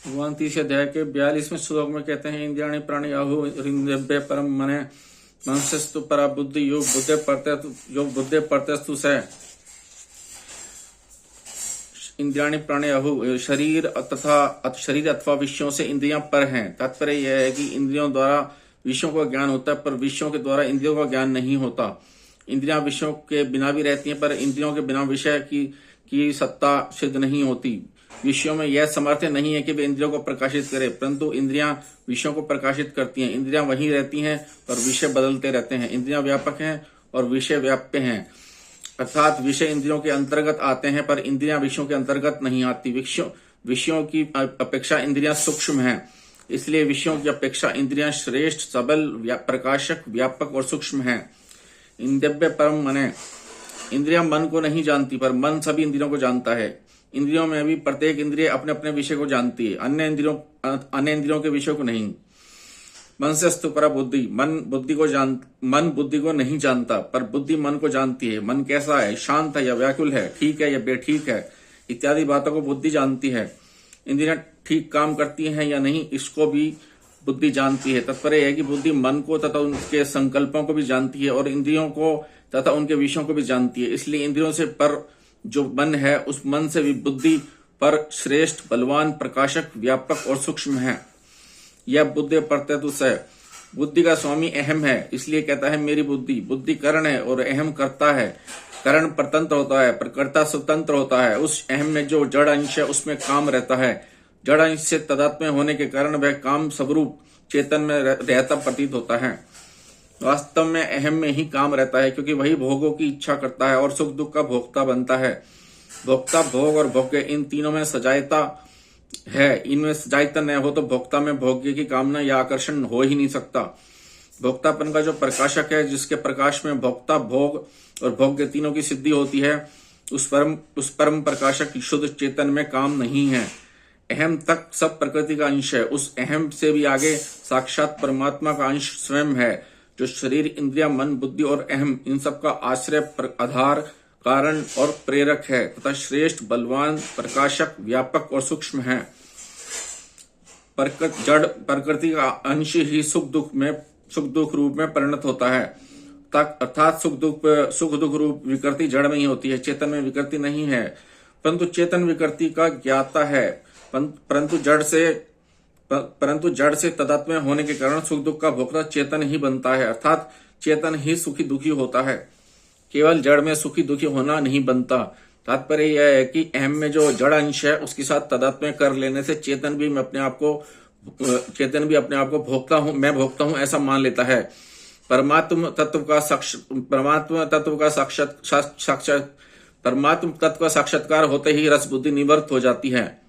भगवान 30 अध्याय के 42वें श्लोक में कहते हैं, इंद्रियाणि प्राणी आहु हृदय परम मने मनसस्तु परा बुद्धि योग बुद्धि परतस्तु स। इंद्रियाणि प्राणी आहु शरीर अथवा विषयों से इंद्रियां पर हैं। तात्पर्य यह है कि इंद्रियों द्वारा विषयों का ज्ञान होता है, पर विषयों के द्वारा इंद्रियों का ज्ञान नहीं होता। इंद्रियां विषयों के बिना भी रहती हैं, पर इंद्रियों के बिना विषय की सत्ता सिद्ध नहीं होती। विषयों में यह सामर्थ्य नहीं है कि वे इंद्रियों को प्रकाशित करें, परंतु इंद्रियां विषयों को प्रकाशित करती हैं। इंद्रियां वहीं रहती हैं पर विषय बदलते रहते हैं। इंद्रियां व्यापक हैं और विषय व्याप्य हैं, अर्थात विषय इंद्रियों के अंतर्गत आते हैं पर इंद्रियां विषयों के अंतर्गत नहीं आती। विषयों की अपेक्षा इंद्रियां सूक्ष्म हैं, इसलिए विषयों की अपेक्षा इंद्रियां श्रेष्ठ, सबल, प्रकाशक, व्यापक और सूक्ष्म हैं। इंद्रिय परम मने, इंद्रियां मन को नहीं जानती पर मन सभी इंद्रियों को जानता है। इंद्रियों में भी प्रत्येक इंद्रिय अपने अपने विषय को जानती है, अन्य इंद्रियों के विषय को नहीं। मन से स्तु परा बुद्धि, मन बुद्धि को नहीं जानता पर बुद्धि मन को जानती है। मन कैसा है, शांत है या व्याकुल है, ठीक है या बेठीक है, इत्यादि बातों को बुद्धि जानती है। इंद्रियां ठीक काम करती हैं या नहीं, इसको भी बुद्धि जानती है। तात्पर्य है कि बुद्धि मन को तथा उनके संकल्पों को भी जानती है और इंद्रियों को तथा उनके विषयों को भी जानती है। इसलिए इंद्रियों से पर जो मन है, उस मन से भी बुद्धि पर श्रेष्ठ, बलवान, प्रकाशक, व्यापक और सूक्ष्म है। यह बुद्धि परतस्तु है। बुद्धि का स्वामी अहम है, इसलिए कहता है मेरी बुद्धि। बुद्धि करण है और अहम करता है। करण परतंत्र होता है पर कर्ता स्वतंत्र होता है। उस अहम में जो जड़ अंश है उसमें काम रहता है। जड़ अंश से तादात्म्य होने के कारण वह काम स्वरूप चेतन में रहता प्रतीत होता है। वास्तव में अहम में ही काम रहता है, क्योंकि वही भोगों की इच्छा करता है और सुख दुख का भोक्ता बनता है। भोक्ता, भोग और भोग्य, इन तीनों में सजायता है। इनमें सजायता न हो तो भोक्ता में भोग्य की कामना या आकर्षण हो ही नहीं सकता। भोक्तापन का जो प्रकाशक है, जिसके प्रकाश में भोक्ता, भोग और भोग्य तीनों की सिद्धि होती है, उस परम प्रकाशक शुद्ध चेतन में काम नहीं है। अहम तक सब प्रकृति का अंश है। उस अहम से भी आगे साक्षात परमात्मा का अंश स्वयं है, जो शरीर, इंद्रिया, मन, बुद्धि और अहम, इन सब का आश्रय, आधार, कारण और प्रेरक है तथा श्रेष्ठ, बलवान, प्रकाशक, व्यापक और सूक्ष्म है। जड़ प्रकृति का अंश ही सुख दुख रूप में परिणत होता है, अर्थात सुख दुख रूप विकृति जड़ में ही होती है, चेतन में विकृति नहीं है। परंतु चेतन विकृति का ज्ञाता है, परंतु जड़ से तादात्म्य होने के कारण सुख दुख का भोक्ता चेतन ही बनता है, अर्थात चेतन ही सुखी दुखी होता है। केवल जड़ में सुखी दुखी होना नहीं बनता। तात्पर्य यह है कि अहम में जो जड़ अंश है उसके साथ तादात्म्य कर लेने से चेतन भी अपने आप को भोगता हूं, मैं भोगता हूं, ऐसा मान लेता है। परमात्म तत्व का साक्षात्कार होते ही रस बुद्धि निवृत्त हो जाती है।